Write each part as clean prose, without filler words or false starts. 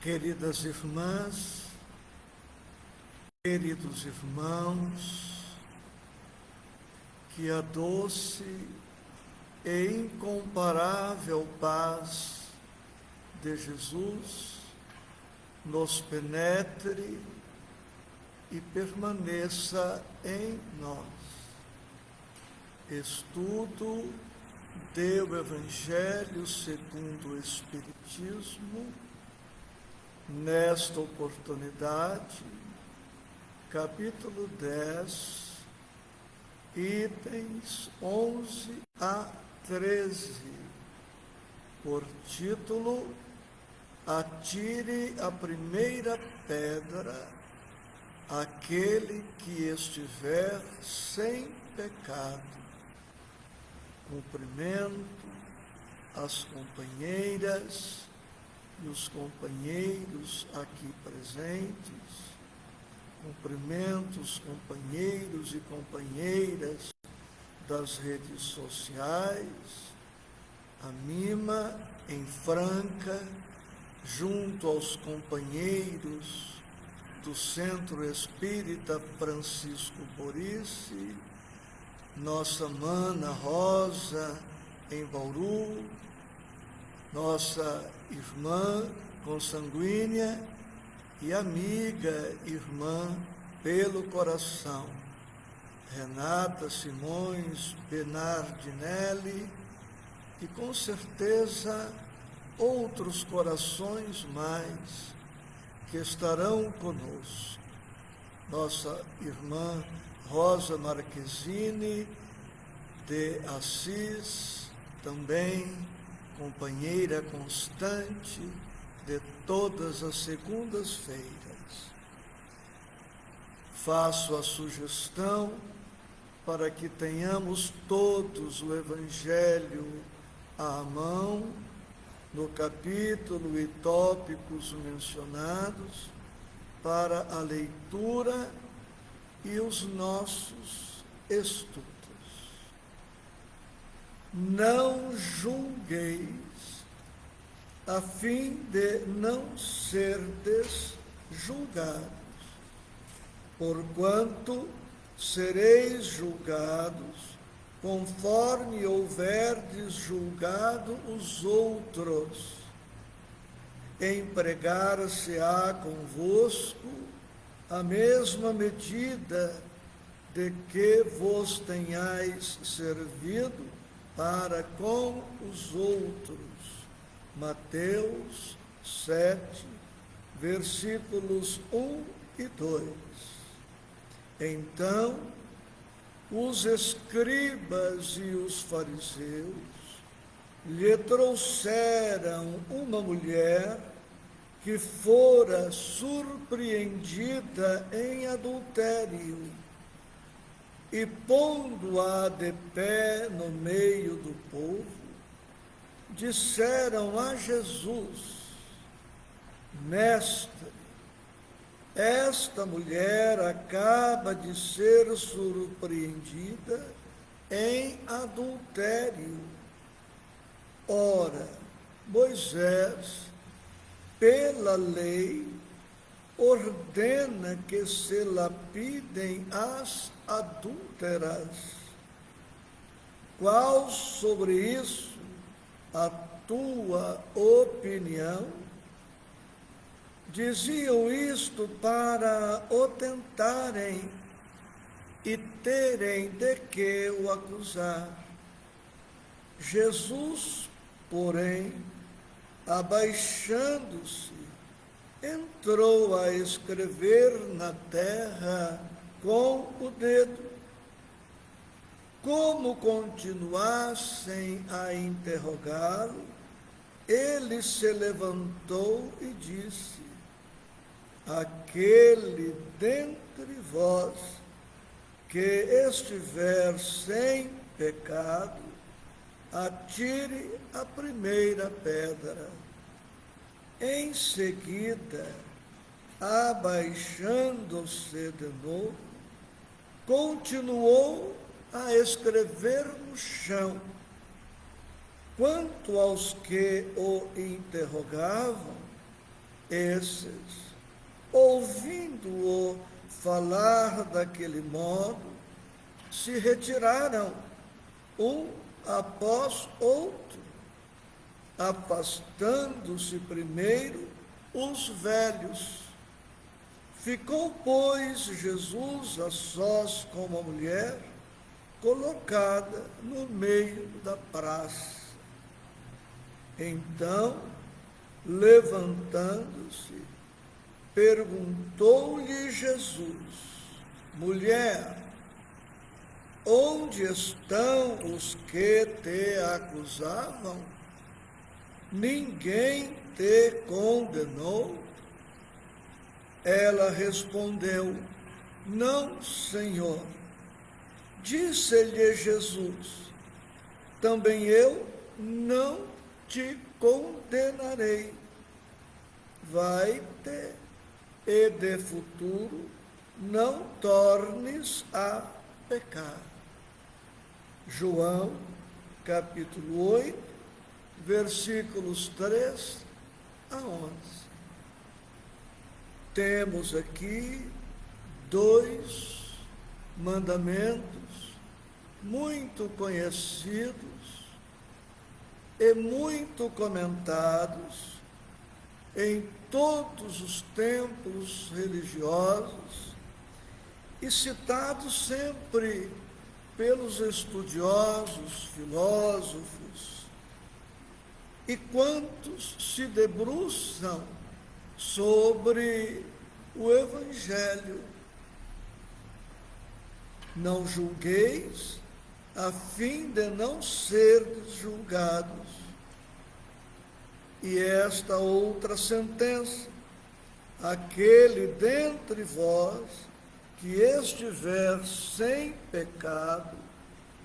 Queridas irmãs, queridos irmãos, que a doce e incomparável paz de Jesus nos penetre e permaneça em nós. Estudo do Evangelho segundo o Espiritismo, nesta oportunidade, capítulo 10, itens 11 a 13, por título: Atire a primeira pedra aquele que estiver sem pecado. Cumprimento as companheiras e os companheiros aqui presentes. Cumprimento os companheiros e companheiras das redes sociais. A Mima, em Franca, junto aos companheiros do Centro Espírita Francisco Borice, nossa Mana Rosa, em Bauru, nossa irmã consanguínea e amiga irmã pelo coração, Renata Simões Benardinelli, e com certeza outros corações mais que estarão conosco. Nossa irmã Rosa Marquezine de Assis, também companheira constante de todas as segundas-feiras. Faço a sugestão para que tenhamos todos o Evangelho à mão, no capítulo e tópicos mencionados, para a leitura e os nossos estudos. Não julgueis, a fim de não serdes julgados, porquanto sereis julgados conforme houverdes julgado os outros. Empregar-se-á convosco a mesma medida de que vos tenhais servido para com os outros. Mateus 7, versículos 1 e 2. Então, os escribas e os fariseus lhe trouxeram uma mulher que fora surpreendida em adultério, e pondo-a de pé no meio do povo, disseram a Jesus: Mestre, esta mulher acaba de ser surpreendida em adultério. Ora, Moisés, pela lei, ordena que se lapidem as adúlteras. Qual sobre isso a tua opinião? Diziam isto para o tentarem e terem de que o acusar. Jesus, porém, abaixando-se, entrou a escrever na terra com o dedo. Como continuassem a interrogá-lo, ele se levantou e disse: Aquele dentre vós que estiver sem pecado, atire a primeira pedra. Em seguida, abaixando-se de novo, continuou a escrever no chão. Quanto aos que o interrogavam, Esses, ouvindo-o falar daquele modo, se retiraram, um após outro, afastando-se primeiro os velhos. Ficou, pois, Jesus a sós com uma mulher colocada no meio da praça. Então, levantando-se, perguntou-lhe Jesus: mulher, onde estão os que te acusavam? Ninguém te condenou? Ela respondeu: não, Senhor. Disse-lhe Jesus: também eu não te condenarei. Vai-te e de futuro não tornes a pecar. João, capítulo 8, versículos 3 a 11. Temos aqui dois mandamentos muito conhecidos e muito comentados em todos os templos religiosos e citados sempre pelos estudiosos, filósofos e quantos se debruçam sobre o Evangelho. Não julgueis, a fim de não serdes julgados. E esta outra sentença: aquele dentre vós que estiver sem pecado,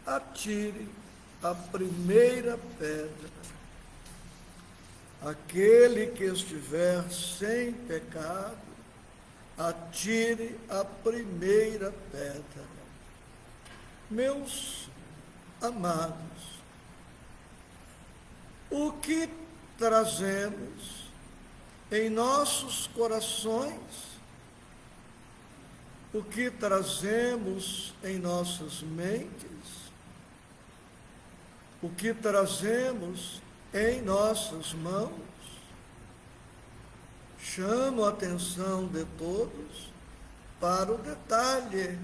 atire a primeira pedra. Aquele que estiver sem pecado, atire a primeira pedra. Meus amados, o que trazemos em nossos corações, o que trazemos em nossas mentes, o que trazemos em nossas mãos, chamo a atenção de todos para o detalhe: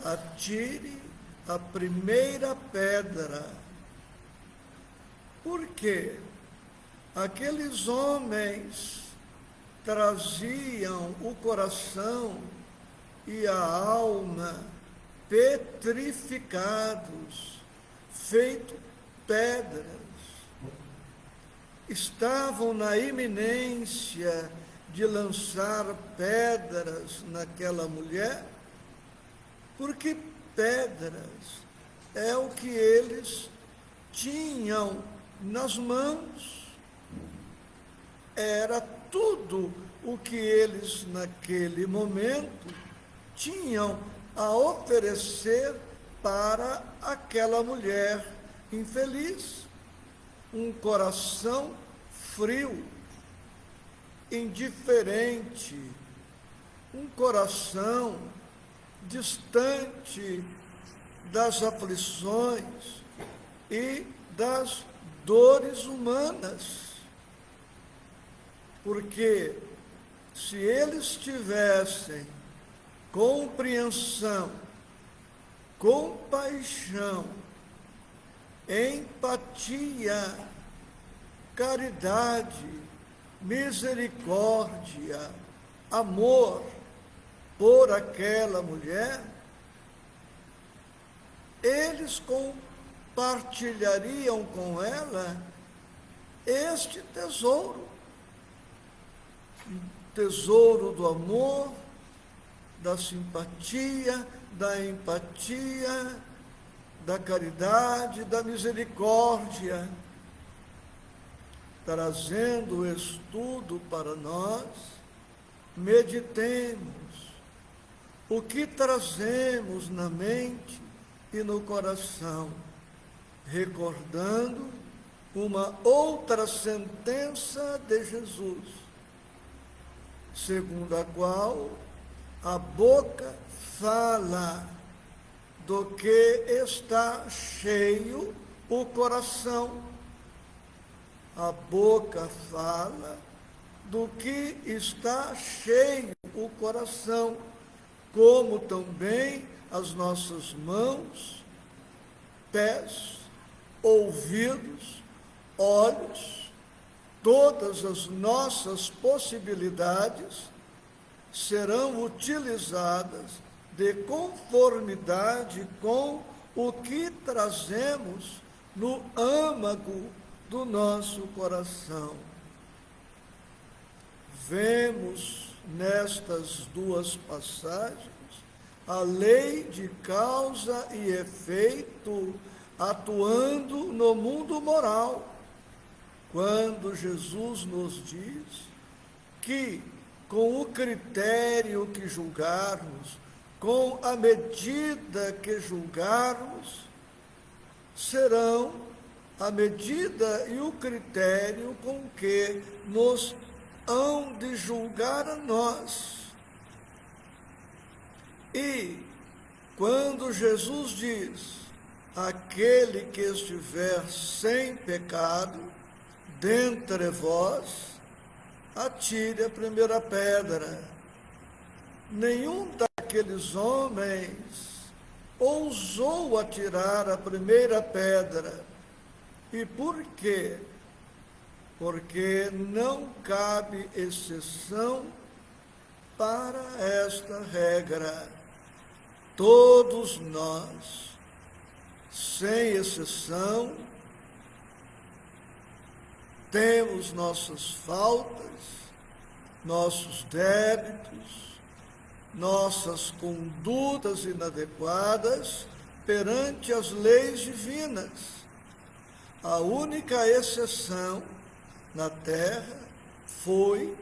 atire a primeira pedra. Por quê? Aqueles homens traziam o coração e a alma petrificados, feito pedras. Estavam na iminência de lançar pedras naquela mulher, porque pedras é o que eles tinham nas mãos. Era tudo o que eles, naquele momento, tinham a oferecer para aquela mulher infeliz. Um coração frio, indiferente, um coração distante das aflições e das dores humanas. Porque se eles tivessem compreensão, compaixão, empatia, caridade, misericórdia, amor por aquela mulher, eles compartilhariam com ela este tesouro, tesouro do amor, da simpatia, da empatia, da caridade, da misericórdia, trazendo o estudo para nós. Meditemos o que trazemos na mente e no coração, recordando uma outra sentença de Jesus: segundo a qual a boca fala do que está cheio o coração. A boca fala do que está cheio o coração, como também as nossas mãos, pés, ouvidos, olhos, todas as nossas possibilidades serão utilizadas de conformidade com o que trazemos no âmago do nosso coração. Vemos nestas duas passagens a lei de causa e efeito atuando no mundo moral, quando Jesus nos diz que, com o critério que julgarmos, com a medida que julgarmos, serão a medida e o critério com que nos hão de julgar a nós. E, quando Jesus diz, aquele que estiver sem pecado, dentre vós, atire a primeira pedra. Nenhum daqueles homens ousou atirar a primeira pedra. E por quê? Porque não cabe exceção para esta regra. Todos nós, sem exceção, temos nossas faltas, nossos débitos, nossas condutas inadequadas perante as leis divinas. A única exceção na terra foi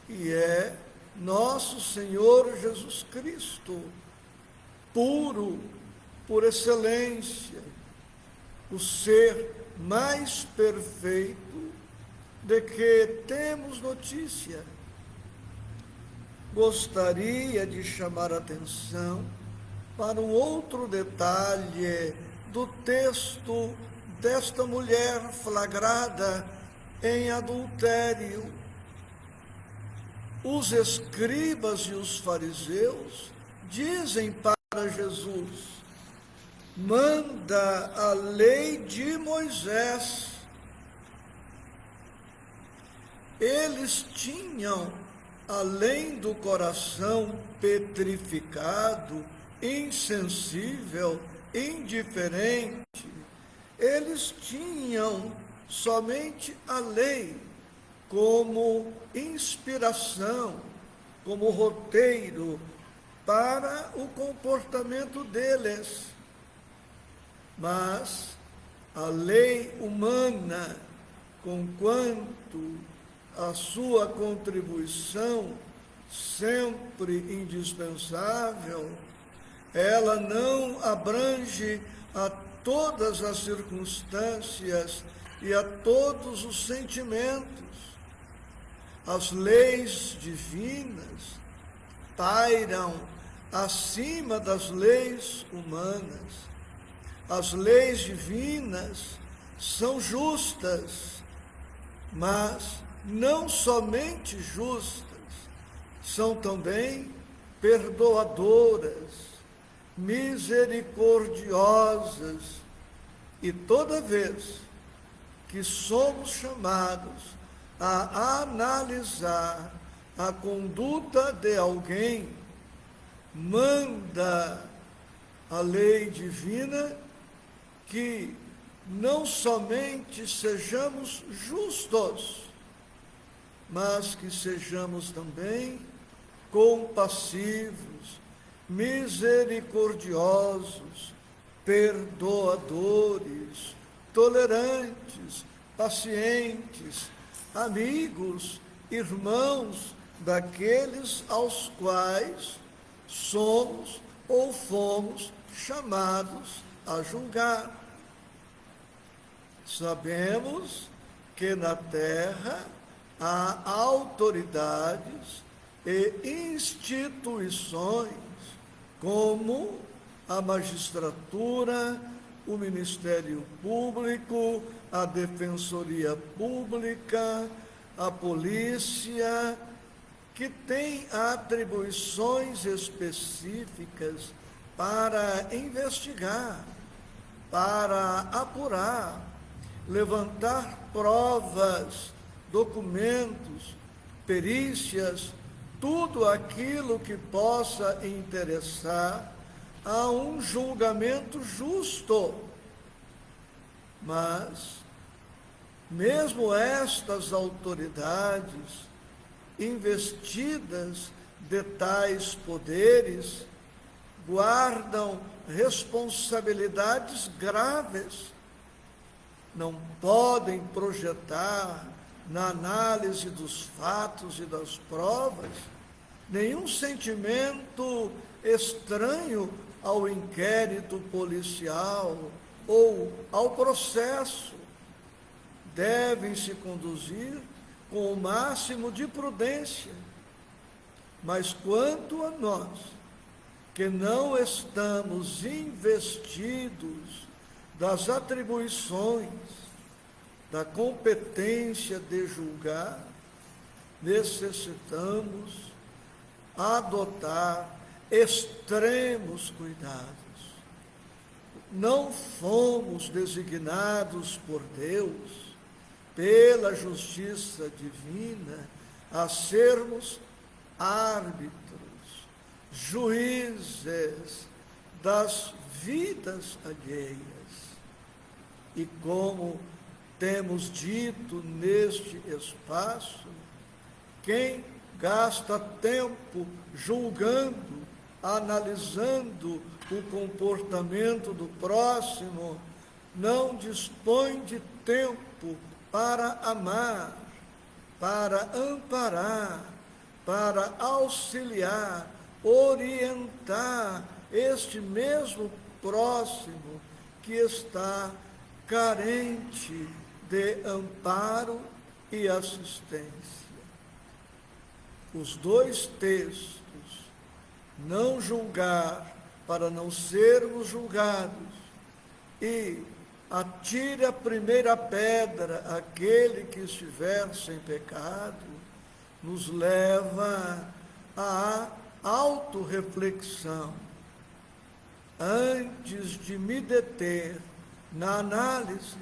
e é nosso Senhor Jesus Cristo, puro por excelência, o ser mais perfeito de que temos notícia. Gostaria de chamar a atenção para um outro detalhe do texto desta mulher flagrada em adultério. Os escribas e os fariseus dizem para Jesus: manda a lei de Moisés. Eles tinham, além do coração petrificado, insensível, indiferente, eles tinham somente a lei como inspiração, como roteiro para o comportamento deles. Mas a lei humana, conquanto a sua contribuição sempre indispensável, ela não abrange a todas as circunstâncias e a todos os sentimentos. As leis divinas pairam acima das leis humanas. As leis divinas são justas, mas não somente justas, são também perdoadoras, misericordiosas, e toda vez que somos chamados a analisar a conduta de alguém, manda a lei divina que não somente sejamos justos, mas que sejamos também compassivos, misericordiosos, perdoadores, tolerantes, pacientes, amigos, irmãos daqueles aos quais somos ou fomos chamados a julgar. Sabemos que na terra há autoridades e instituições como a magistratura, o Ministério Público, a Defensoria Pública, a polícia, que tem atribuições específicas para investigar, para apurar, levantar provas, documentos, perícias, tudo aquilo que possa interessar a um julgamento justo. Mas, mesmo estas autoridades investidas de tais poderes, guardam responsabilidades graves. Não podem projetar na análise dos fatos e das provas nenhum sentimento estranho ao inquérito policial ou ao processo. Devem se conduzir com o máximo de prudência. Mas quanto a nós, que não estamos investidos das atribuições, da competência de julgar, necessitamos adotar extremos cuidados. Não fomos designados por Deus, pela justiça divina, a sermos árbitros, juízes das vidas alheias. E como temos dito neste espaço, quem gasta tempo julgando, analisando o comportamento do próximo, não dispõe de tempo para amar, para amparar, para auxiliar, orientar este mesmo próximo que está carente de amparo e assistência. Os dois textos, não julgar para não sermos julgados, e atire a primeira pedra aquele que estiver sem pecado, nos leva à autorreflexão. Antes de me deter na análise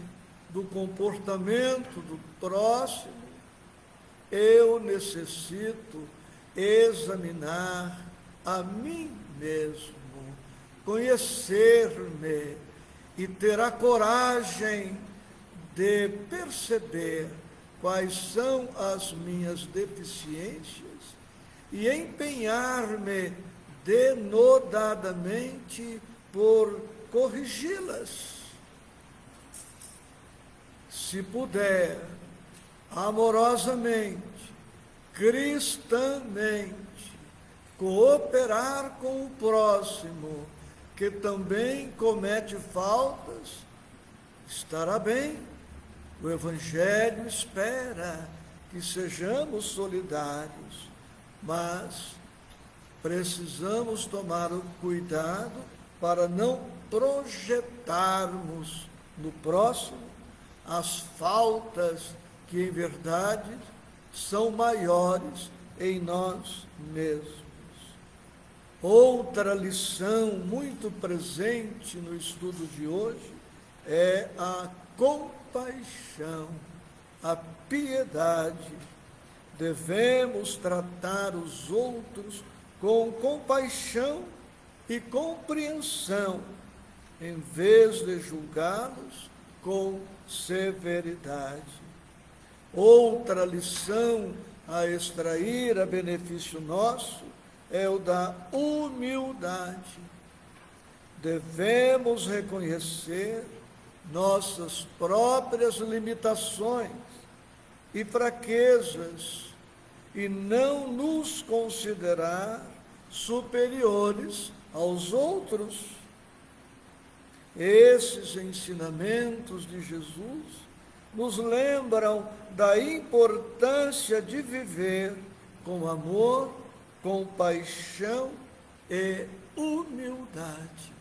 do comportamento do próximo, eu necessito examinar a mim mesmo, conhecer-me e ter a coragem de perceber quais são as minhas deficiências e empenhar-me denodadamente por corrigi-las. Se puder, amorosamente, cristamente, cooperar com o próximo, que também comete faltas, estará bem. O Evangelho espera que sejamos solidários, mas precisamos tomar o cuidado para não projetarmos no próximo as faltas que, em verdade, são maiores em nós mesmos. Outra lição muito presente no estudo de hoje é a compaixão, a piedade. Devemos tratar os outros com compaixão e compreensão, em vez de julgá-los com severidade. Outra lição a extrair a benefício nosso é o da humildade. Devemos reconhecer nossas próprias limitações e fraquezas e não nos considerar superiores aos outros. Esses ensinamentos de Jesus nos lembram da importância de viver com amor compaixão e humildade.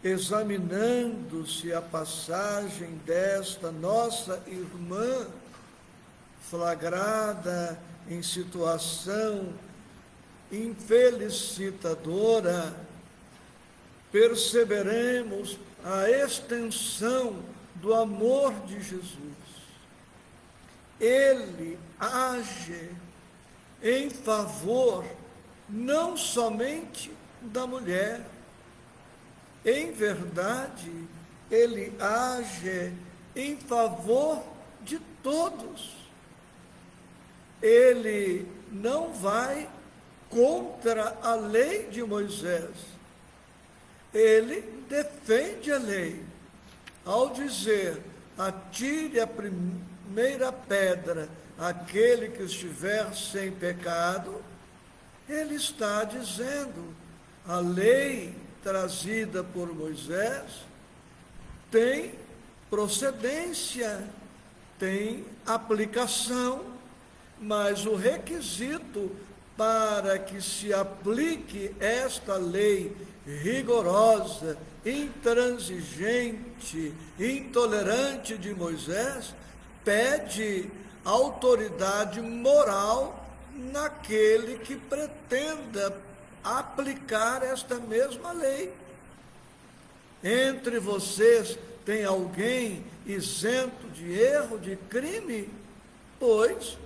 Examinando-se a passagem desta nossa irmã, flagrada em situação infelicitadora, perceberemos a extensão do amor de Jesus. Ele age em favor não somente da mulher. Em verdade, ele age em favor de todos. Ele não vai contra a lei de Moisés. Ele defende a lei. Ao dizer, atire a primeira pedra aquele que estiver sem pecado, ele está dizendo, a lei trazida por Moisés tem procedência, tem aplicação, mas o requisito para que se aplique esta lei rigorosa, intransigente, intolerante de Moisés, pede autoridade moral naquele que pretenda aplicar esta mesma lei. Entre vocês tem alguém isento de erro, de crime? Pois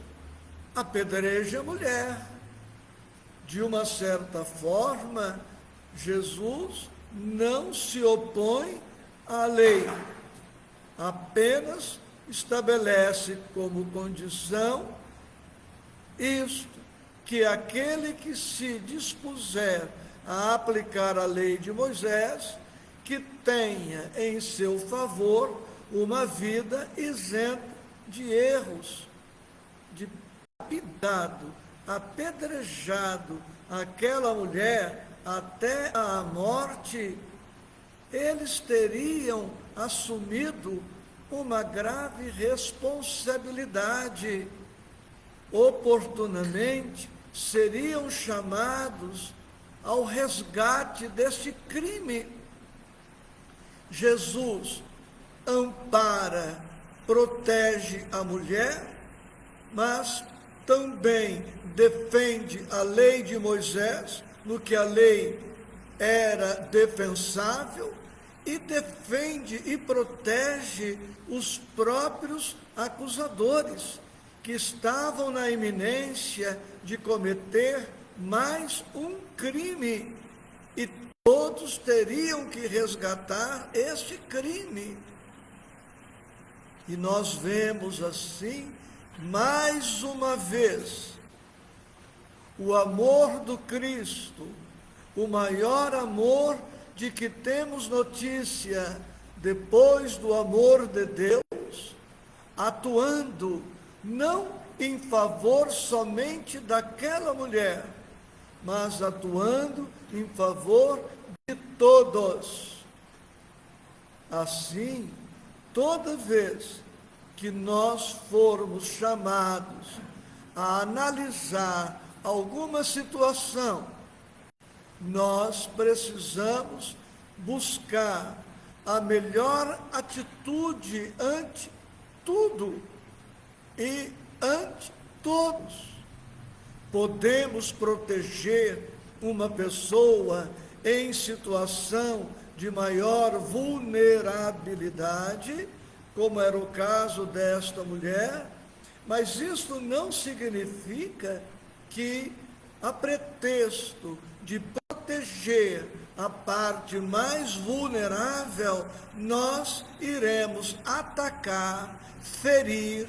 apedreje a mulher. De uma certa forma, Jesus não se opõe à lei, apenas estabelece como condição isto, que aquele que se dispuser a aplicar a lei de Moisés, que tenha em seu favor uma vida isenta de erros, de lapidado, apedrejado aquela mulher até a morte, eles teriam assumido uma grave responsabilidade. Oportunamente seriam chamados ao resgate deste crime. Jesus ampara, protege a mulher, mas também defende a lei de Moisés, no que a lei era defensável, e defende e protege os próprios acusadores, que estavam na iminência de cometer mais um crime, e todos teriam que resgatar este crime. E nós vemos assim, mais uma vez, o amor do Cristo, o maior amor de que temos notícia depois do amor de Deus, atuando não em favor somente daquela mulher, mas atuando em favor de todos. Assim, toda vez que nós formos chamados a analisar alguma situação, nós precisamos buscar a melhor atitude ante tudo e ante todos. Podemos proteger uma pessoa em situação de maior vulnerabilidade, como era o caso desta mulher, mas isso não significa que, a pretexto de proteger a parte mais vulnerável, nós iremos atacar, ferir,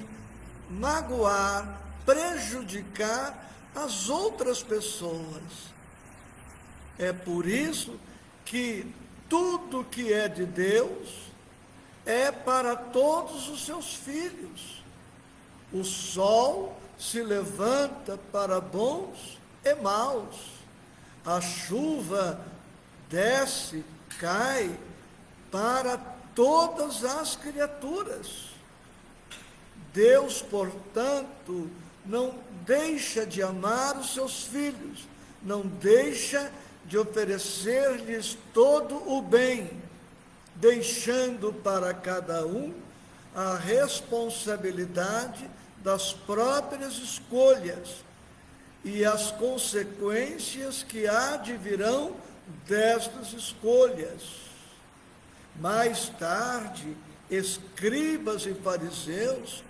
magoar, prejudicar as outras pessoas. É por isso que tudo que é de Deus é para todos os seus filhos. O sol se levanta para bons e maus. A chuva desce, cai para todas as criaturas. Deus, portanto, não deixa de amar os seus filhos, não deixa de oferecer-lhes todo o bem, deixando para cada um a responsabilidade das próprias escolhas e as consequências que advirão destas escolhas. Mais tarde, escribas e fariseus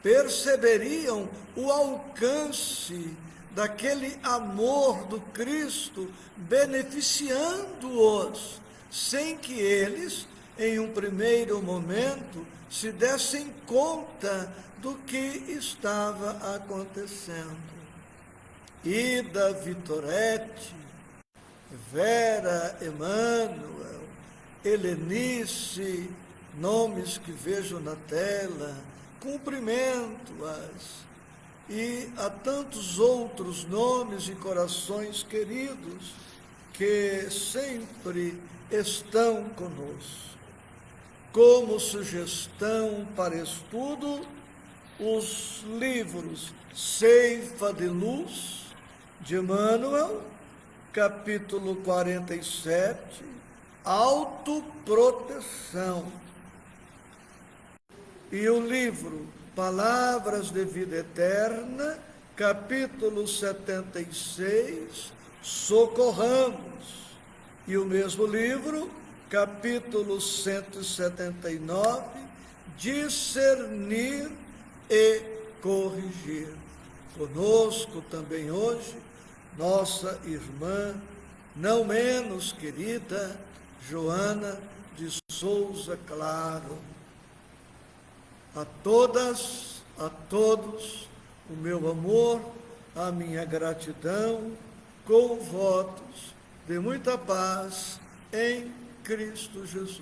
perceberiam o alcance daquele amor do Cristo, beneficiando-os, sem que eles, em um primeiro momento, se dessem conta do que estava acontecendo. Ida Vitorete, Vera Emanuel, Helenice, nomes que vejo na tela, cumprimento-as, e a tantos outros nomes e corações queridos que sempre estão conosco. Como sugestão para estudo, os livros Ceifa de Luz, de Emmanuel, capítulo 47, Autoproteção, e o livro Palavras de Vida Eterna, capítulo 76, Socorramos, e o mesmo livro, capítulo 179, Discernir e Corrigir. Conosco também hoje, nossa irmã, não menos querida, Joana de Souza Claro. A todas, a todos, o meu amor, a minha gratidão, com votos de muita paz em Cristo Jesus.